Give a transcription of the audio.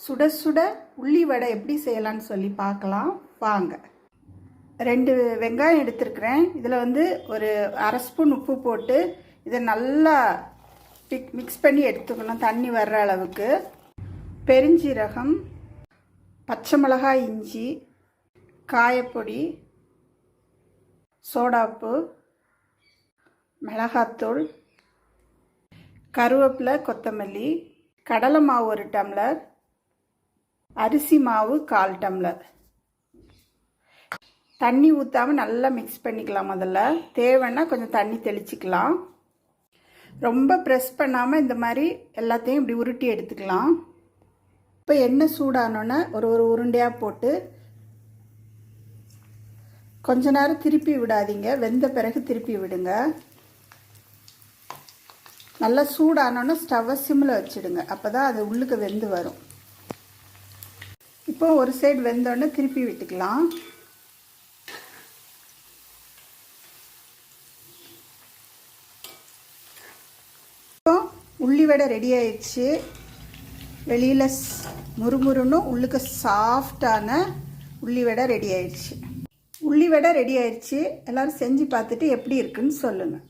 சுட சுட உள்ளி வடை எப்படி செய்யலான்னு சொல்லி பார்க்கலாம் வாங்க. 2 வெங்காயம் எடுத்துருக்கிறேன். இதில் வந்து ஒரு அரை ஸ்பூன் உப்பு போட்டு இதை நல்லா மிக்ஸ் பண்ணி எடுத்துக்கணும் தண்ணி வர்ற அளவுக்கு. பெருஞ்சீரகம், பச்சை மிளகாய், இஞ்சி, காயப்பொடி, சோடாப்பு, மிளகாத்தூள், கருவேப்பிலை, கொத்தமல்லி, கடலை மாவு 1 டம்ளர், அரிசி மாவு 1/4 டம்ளர். தண்ணி ஊற்றாமல் நல்லா மிக்ஸ் பண்ணிக்கலாம். முதல்ல தேவைன்னா கொஞ்சம் தண்ணி தெளிச்சிக்கலாம். ரொம்ப ப்ரெஸ் பண்ணாமல் இந்த மாதிரி எல்லாத்தையும் இப்படி உருட்டி எடுத்துக்கலாம். இப்போ எண்ணெய் சூடானோன்னே ஒரு உருண்டையாக போட்டு கொஞ்ச நேரம் திருப்பி விடாதீங்க. வெந்த பிறகு திருப்பி விடுங்க. நல்லா சூடானோன்னே ஸ்டவ்வை சிம்மில் வச்சுடுங்க. அப்போ தான் அது உள்ளுக்கு வெந்து வரும். இப்போ ஒரு சைடு வெந்தோடனே திருப்பி விட்டுக்கலாம். இப்போ உள்ளி வடை ரெடி ஆயிடுச்சு. வெளியில் முறுமுறுன்னு உள்ளுக்கு சாஃப்டான உள்ளி வடை ரெடி ஆயிடுச்சு. உள்ளி வடை ரெடி ஆயிடுச்சு. எல்லோரும் செஞ்சு பார்த்துட்டு எப்படி இருக்குன்னு சொல்லுங்கள்.